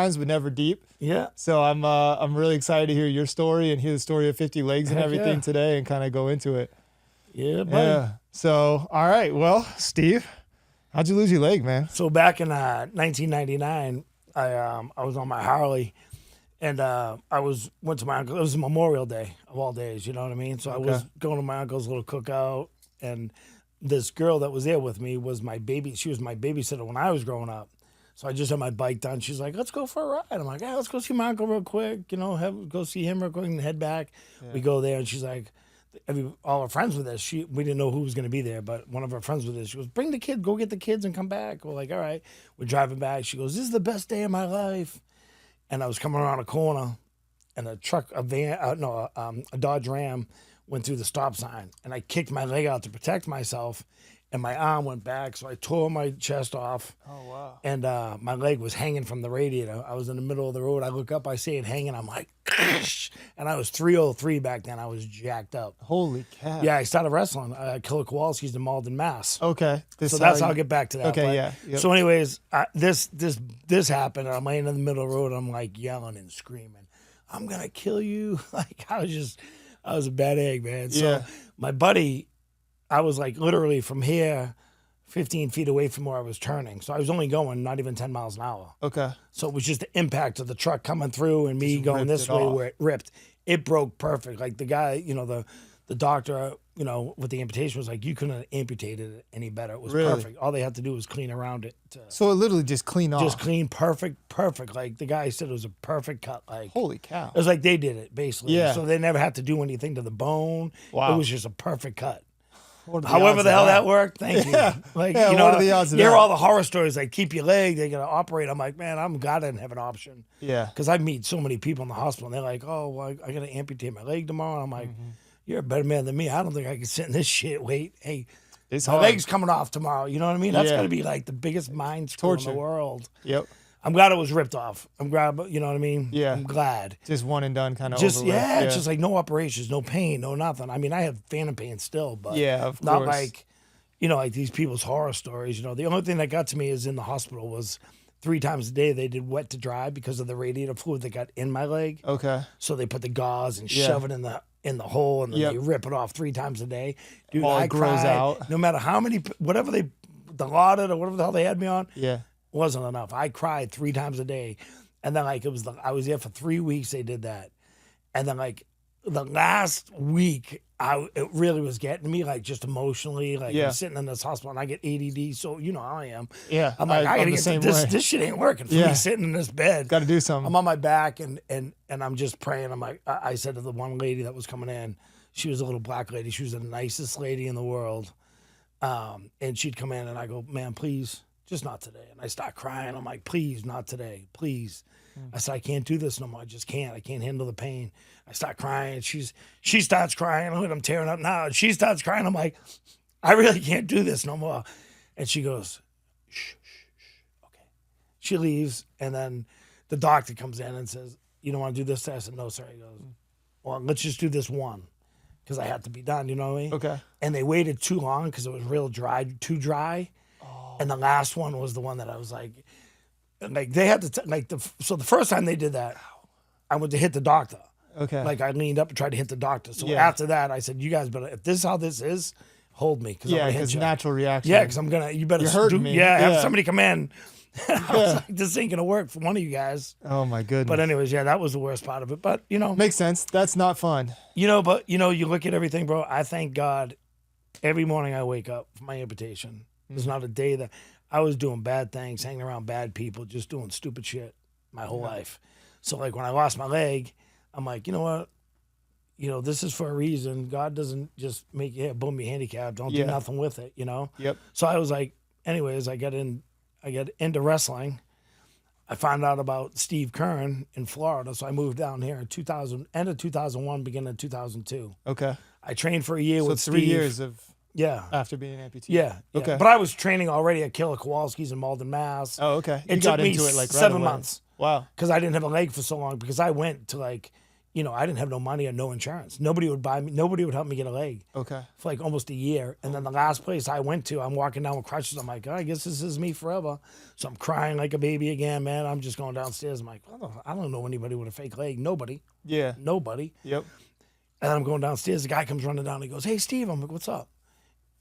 times, but never deep. Yeah. So I'm really excited to hear your story and hear the story of 50 Legs and everything today and kind of go into it. Yeah, buddy. Yeah. So, all right. Well, Steve, how'd you lose your leg, man? So back in 1999, I was on my Harley, and went to my uncle. It was Memorial Day of all days, you know what I mean? So I was going to my uncle's little cookout, and this girl that was there with me was my baby. She was my babysitter when I was growing up. So I just had my bike done. She's like, let's go for a ride. I'm like, yeah, let's go see my uncle real quick. You know, go see him real quick and head back. Yeah. We go there, and she's like, all our friends with us. We didn't know who was going to be there, but one of our friends with us. She goes, bring the kid, go get the kids and come back. We're like, all right. We're driving back. She goes, this is the best day of my life. And I was coming around a corner, and a Dodge Ram went through the stop sign, and I kicked my leg out to protect myself, and my arm went back, so I tore my chest off. Oh, wow. And my leg was hanging from the radiator. I was in the middle of the road. I look up, I see it hanging. I'm like, and I was 303 back then. I was jacked up. Holy cow. Yeah, I started wrestling. Killer Kowalski's in Malden, Mass. Okay. So that's how I'll get back to that. Okay, but, yeah. Yep. So anyways, this happened. And I'm laying in the middle of the road. I'm like yelling and screaming, I'm going to kill you. Like I was a bad egg, man. So my buddy, I was like literally from here, 15 feet away from where I was turning. So I was only going not even 10 miles an hour. Okay. So it was just the impact of the truck coming through and me going this way where it ripped. It broke perfect. Like the guy, you know, the doctor, you know, with the amputation was like, you couldn't have amputated it any better. It was perfect. All they had to do was clean around it. So it literally just clean off. Just clean, perfect. Like the guy said it was a perfect cut. Like holy cow. It was like they did it basically. Yeah. So they never had to do anything to the bone. Wow. It was just a perfect cut. However the hell that worked, thank you. Like, you know, what are the odds of you hear that? all the horror stories, like keep your leg, they're gonna operate. I'm like, man, I'm glad I didn't have an option. Yeah. Because I meet so many people in the hospital, and they're like, oh, well, I gotta amputate my leg tomorrow. And I'm like, you're a better man than me. I don't think I can sit in this shit. Wait, hey, my leg's coming off tomorrow. You know what I mean? That's gonna be like the biggest mind screw in the world. Yep. I'm glad it was ripped off. I'm glad, you know what I mean? Yeah. I'm glad. Just one and done kind of Just, it's just like no operations, no pain, no nothing. I mean, I have phantom pain still, but of not course. like, you know, like these people's horror stories. You know, the only thing that got to me is in the hospital was 3 times a day they did wet to dry because of the radiator fluid that got in my leg. Okay. So they put the gauze and shove it in the hole, and then they rip it off 3 times a day. Dude, all I grows cried, out. no matter how many, whatever they dilaudid or whatever the hell they had me on. Yeah. Wasn't enough. I cried 3 times a day, and then like I was there for 3 weeks. They did that, and then like the last week, it really was getting me, like just emotionally. Like I'm sitting in this hospital and I get ADD, so you know how I am. Yeah, I'm like, I gotta get this. This shit ain't working for me sitting in this bed. Got to do something. I'm on my back and I'm just praying. I'm like, I said to the one lady that was coming in, she was a little black lady. She was the nicest lady in the world, and she'd come in and I go, man, please. Just not today. And I start crying. I'm like, please, not today. Please. I said, I can't do this no more. I just can't. I can't handle the pain. I start crying. She starts crying. I'm tearing up now. She starts crying. I'm like, I really can't do this no more. And she goes, shh. Okay. She leaves. And then the doctor comes in and says, you don't want to do this? I said, no, sir. He goes, well, let's just do this one. Because I had to be done. You know what I mean? Okay. And they waited too long because it was real dry, too dry. And the last one was the one that I was like they had to so the first time they did that, I went to hit the doctor. Okay. Like I leaned up and tried to hit the doctor. So after that, I said, you guys better, if this is how this is, hold me. Because natural reaction. Yeah, because you better. You're hurting me. Have somebody come in. I was like, this ain't going to work for one of you guys. Oh my goodness. But anyways, that was the worst part of it. But, you know. Makes sense. That's not fun. You know, but, you know, you look at everything, bro. I thank God every morning I wake up for my amputation. There's not a day that I was doing bad things, hanging around bad people, just doing stupid shit my whole life. So like when I lost my leg, I'm like, you know what? You know, this is for a reason. God doesn't just make you, boom, you're handicapped. Don't do nothing with it, you know? Yep. So I was like, anyways, I got into wrestling. I found out about Steve Kern in Florida, so I moved down here in end of 2001, beginning of 2002. Okay. I trained for a year with Steve. 3 years of... Yeah. After being an amputee. Yeah. Okay. But I was training already at Killer Kowalski's in Malden, Mass. Oh, okay. It took me 7 months. Wow. Because I didn't have a leg for so long. Because I went to like I didn't have no money or no insurance. Nobody would buy me. Nobody would help me get a leg Okay. for like almost a year. And then the last place I went to, I'm walking down with crutches. I'm like, oh, I guess this is me forever. So I'm crying like a baby again, man. I'm just going downstairs. I'm like, I don't know anybody with a fake leg. Nobody. Yeah. Nobody. Yep. And I'm going downstairs. The guy comes running down. He goes, hey, Steve. I'm like, what's up?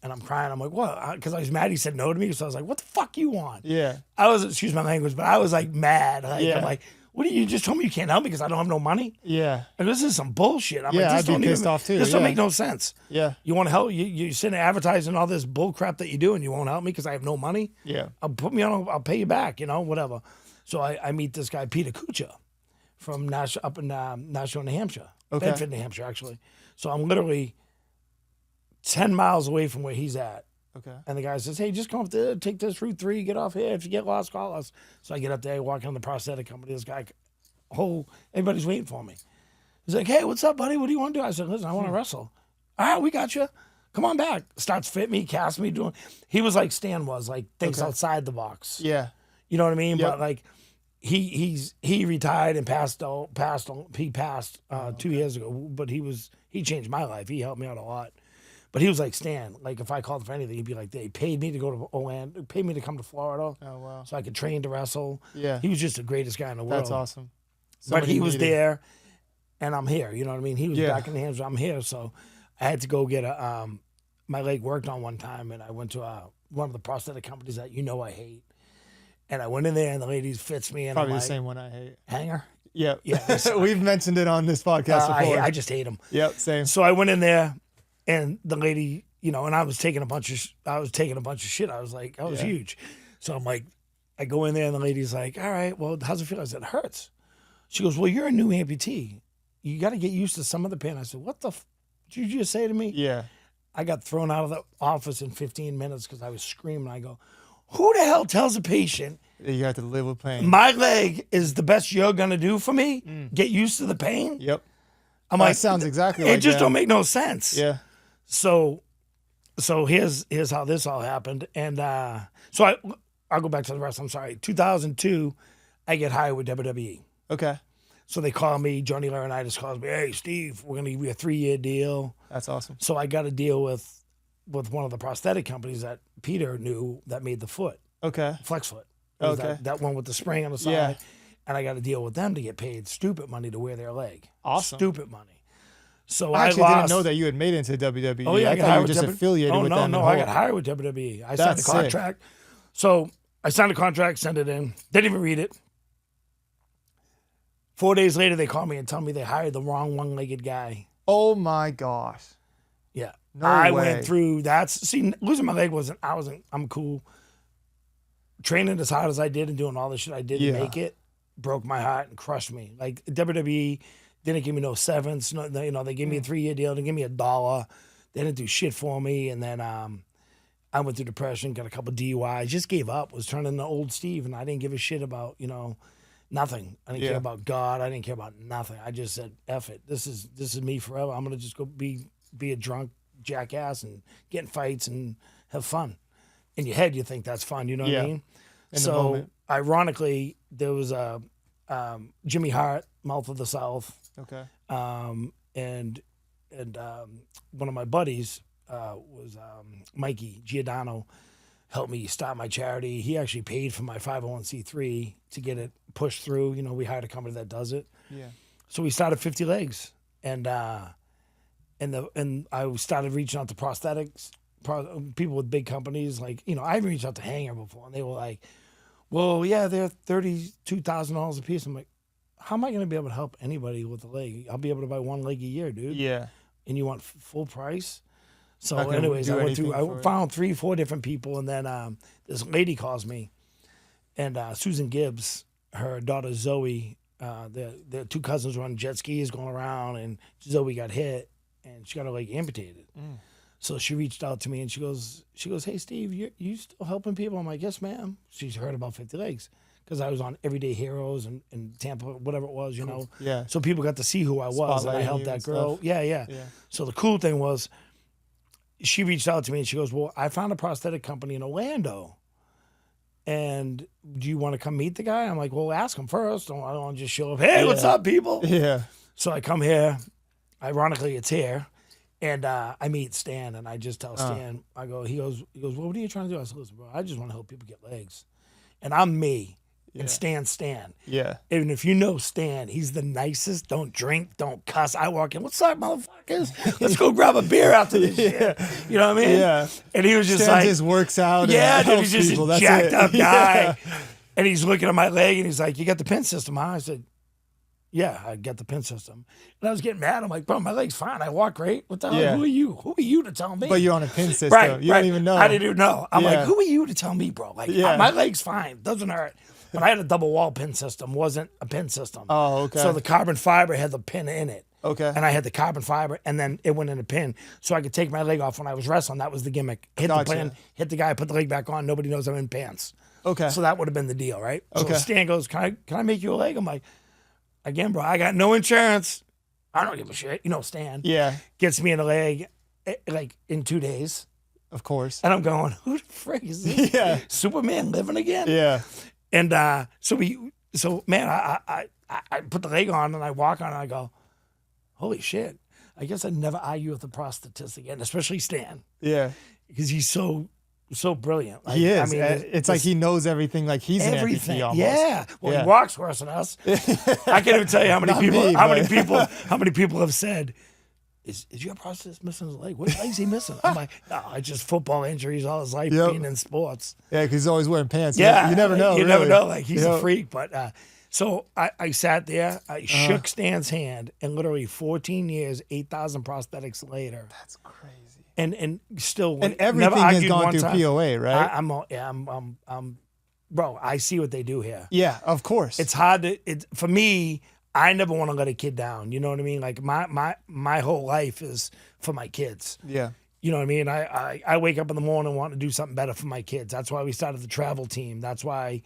And I'm crying. I'm like, what? Because I was mad. He said no to me. So I was like, what the fuck you want? Yeah. I was, excuse my language, but I was like mad. Like, Yeah. I'm like, what do you just told me you can't help me because I don't have no money? Yeah. And this is some bullshit. I'm Yeah, like, I'd be pissed off too. This don't Yeah. make no sense. Yeah. You want to help? You sitting there advertising all this bull crap that you do, and you won't help me because I have no money. Yeah. I'll put me on. I'll pay you back. Whatever. So I meet this guy Peter Kucha from up in Nashville, New Hampshire, Okay. Bedford, New Hampshire, actually. So I'm literally 10 miles away from where he's at. Okay. And the guy says, hey, just come up there, take this Route 3, get off here. If you get lost, call us. So I get up there, I walk on the prosthetic company. This guy, everybody's waiting for me. He's like, hey, what's up, buddy? What do you want to do? I said, listen, I want to wrestle. All right, we got you. Come on back. Starts fit me, cast me, doing. He was like Stan was, like things Okay. outside the box. Yeah. You know what I mean? Yep. But like, he retired and passed 2 years ago. But he changed my life. He helped me out a lot. But he was like Stan. Like if I called for anything, he'd be like, they paid me to go to Orlando, paid me to come to Florida, Oh wow. so I could train to wrestle. Yeah. He was just the greatest guy in the world. That's awesome. But Somebody he was needed- there, and I'm here. You know what I mean? He was Yeah. back in the hands. I'm here, so I had to go get my leg worked on one time, and I went to one of the prosthetic companies that I hate. And I went in there, and the lady fits me, and Probably I'm the like, same one I hate. hanger. Yeah. Yeah, We've mentioned it on this podcast before. I just hate him. Yep. Same. So I went in there, and the lady, and I was taking a bunch of shit. I was like, I was Yeah. huge. So I'm like, I go in there, and the lady's like, all right, well, how's it feel? I said, it hurts. She goes, well, you're a new amputee. You got to get used to some of the pain. I said, what the did you just say to me? Yeah. I got thrown out of the office in 15 minutes because I was screaming. I go, who the hell tells a patient You have to live with pain. my leg is the best you're going to do for me? Get used to the pain? Yep. I'm That like, sounds exactly it like just that. don't make no sense. Yeah. So here's how this all happened. And so I'll go back to the rest. I'm sorry. 2002, I get hired with WWE. Okay. So they call me, Johnny Laurinaitis calls me, hey, Steve, we're going to give you a 3-year deal. That's awesome. So I got a deal with one of the prosthetic companies that Peter knew that made the foot, Okay. Flex Foot. It was Okay. That one with the spring on the side. Yeah. And I got a deal with them to get paid stupid money to wear their leg. Awesome. Stupid money. So I actually lost. didn't know that you had made it into WWE. Oh, yeah, I I got thought you hired were with just WWE. affiliated with them. No, and I got whole- hired with WWE. I signed That's a contract. So I signed a contract, sent it in. Didn't even read it. 4 days later, they call me and tell me they hired the wrong one-legged guy. Oh my gosh. Yeah. No I way. went through that. See, losing my leg I'm cool. Training as hard as I did and doing all the shit I did Yeah. to make it broke my heart and crushed me. Like WWE didn't give me no severance. No, they gave me a 3-year deal. They gave me $1. They didn't do shit for me. And then I went through depression, got a couple DUIs, just gave up, was turning into old Steve. And I didn't give a shit about, nothing. I didn't Yeah. care about God. I didn't care about nothing. I just said, F it. This is me forever. I'm going to just go be a drunk jackass and get in fights and have fun. In your head, you think that's fun. You know what Yeah. I mean? In the So moment. ironically, there was a Jimmy Hart, Mouth of the South, Okay. and one of my buddies was Mikey Giordano, helped me start my charity. He actually paid for my 501c3 to get it pushed through. We hired a company that does it. Yeah. So we started 50 Legs, and I started reaching out to prosthetics, people with big companies. Like, I even reached out to Hanger before, and they were like, well, yeah, they're $32,000 a piece. I'm like, how am I going to be able to help anybody with a leg? I'll be able to buy one leg a year, dude. Yeah. And you want full price? So Not gonna anyways, do I went anything through, for I it. found 3-4 different people. And then this lady calls me, and Susan Gibbs, her daughter Zoe, their two cousins were on jet skis going around, and Zoe got hit and she got her leg amputated. So she reached out to me and she goes, hey, Steve, you still helping people? I'm like, yes, ma'am. She's heard about 50 Legs because I was on Everyday Heroes and Tampa, whatever it was, Yeah. So people got to see who I was, and I Spotlighting helped you that and girl. stuff. Yeah. Yeah. So the cool thing was, she reached out to me and she goes, well, I found a prosthetic company in Orlando and do you want to come meet the guy? I'm like, well, ask him first. I don't want to just show up. Hey, what's up, people? Yeah. So I come here. Ironically, it's here. And I meet Stan, and I just tell Stan, I go, he goes, well, what are you trying to do? I said, listen, bro, I just want to help people get legs. And I'm me, and Stan's Stan. Yeah. And if you know Stan, he's the nicest. Don't drink, don't cuss. I walk in, what's up, motherfuckers? Let's go grab a beer after this shit. You know what I mean? Yeah. And he was just Stan like, just works out. yeah, and dude, helps he's just people. a That's jacked it. up guy. Yeah. And he's looking at my leg, and he's like, you got the pin system, huh? I said, yeah, I got the pin system. And I was getting mad. I'm like, bro, my leg's fine. I walk great. What the hell? Yeah. Who are you? Who are you to tell me? But you're on a pin system. Right, You don't even know. I didn't even know. I'm Yeah. like, who are you to tell me, bro? Like, my leg's fine. Doesn't hurt. But I had a double wall pin system. Wasn't a pin system. Oh, okay. So the carbon fiber had the pin in it. Okay. And I had the carbon fiber, and then it went in a pin. So I could take my leg off when I was wrestling. That was the gimmick. Hit Gotcha. the pin, hit the guy, put the leg back on. Nobody knows I'm in pants. Okay. So that would have been the deal, right? Okay. So Stan goes, can I make you a leg? I'm like, again, bro, I got no insurance. I don't give a shit. You know, Stan. Yeah. Gets me in a leg like in 2 days. Of course. And I'm going, who the frick is this? Yeah. Superman living again? Yeah. And so man, I put the leg on and I walk on and I go, holy shit. I guess I'd never argue with the prosthetist again, especially Stan. Yeah. Because he's so brilliant. Like, He is. I mean, It's like he knows everything. Like he's an everything. amputee almost. Yeah. Well, Yeah. he walks worse than us. I can't even tell you how many Not people me, how many people have said, is your prosthetist missing his leg? What leg's he missing? I'm like, no, it's just football injuries all his life being in sports. Yeah, because he's always wearing pants. Yeah. You never know. You really. never know. Like he's a freak. But so I sat there, I shook Stan's hand, and literally 14 years, 8,000 prosthetics later. That's crazy. And still, And everything has gone through POA, right? I'm bro, I see what they do here. Yeah, of course. It's hard to, for me, I never want to let a kid down. You know what I mean? Like my whole life is for my kids. Yeah. You know what I mean? I wake up in the morning wanting to do something better for my kids. That's why we started the travel team. That's why,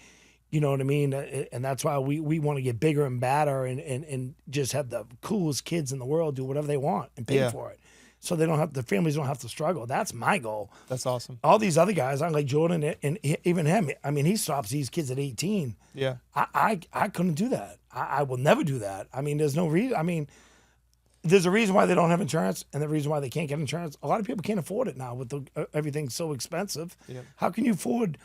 you know what I mean? And that's why we want to get bigger and badder and just have the coolest kids in the world do whatever they want and pay for it. So they don't have, the families don't have to struggle. That's my goal. That's awesome. All these other guys, I'm like Jordan and even him. I mean, he stops these kids at 18. Yeah. I couldn't do that. I will never do that. I mean, there's no reason. I mean, there's a reason why they don't have insurance, and the reason why they can't get insurance. A lot of people can't afford it now with everything's so expensive. Yeah. How can you afford,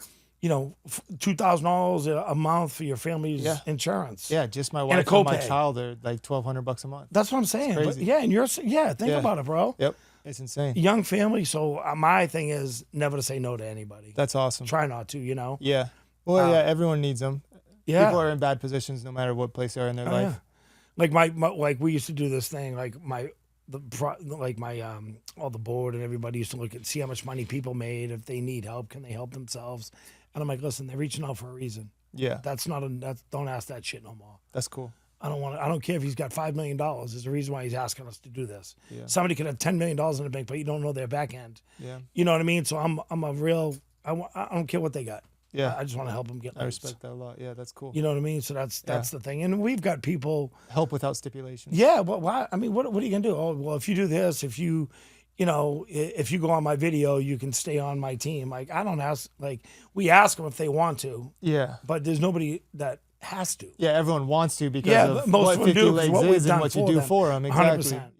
$2,000 a month for your family's insurance? Yeah, just my wife and my child are like $1,200 a month. That's what I'm saying. It's But crazy. yeah, and think about it, bro. Yep. It's insane. Young family. So my thing is never to say no to anybody. That's awesome. Try not to, Yeah. Well, yeah, everyone needs them. Yeah. People are in bad positions no matter what place they are in their life. Yeah. Like my like we used to do this thing, like all the board and everybody used to look at, see how much money people made. If they need help, can they help themselves? And I'm like, listen, they're reaching out for a reason. Yeah. Don't ask that shit no more. That's cool. I don't care if he's got $5 million. There's a reason why he's asking us to do this. Yeah. Somebody could have $10 million in the bank, but you don't know their back end. Yeah. You know what I mean? So I don't care what they got. Yeah. I just want to help them get legs. I respect that a lot. Yeah, that's cool. You know what I mean? So that's the thing. And we've got people. Help without stipulations. Yeah. Well, why? I mean, what are you gonna do? Oh, well, if you do this, if you go on my video, you can stay on my team. Like, I don't ask. Like, we ask them if they want to. Yeah. But there's nobody that has to. Yeah, everyone wants to because of most what of them 50 do, 'cause legs what we've is and done what you for do them. for them. Exactly. 100%.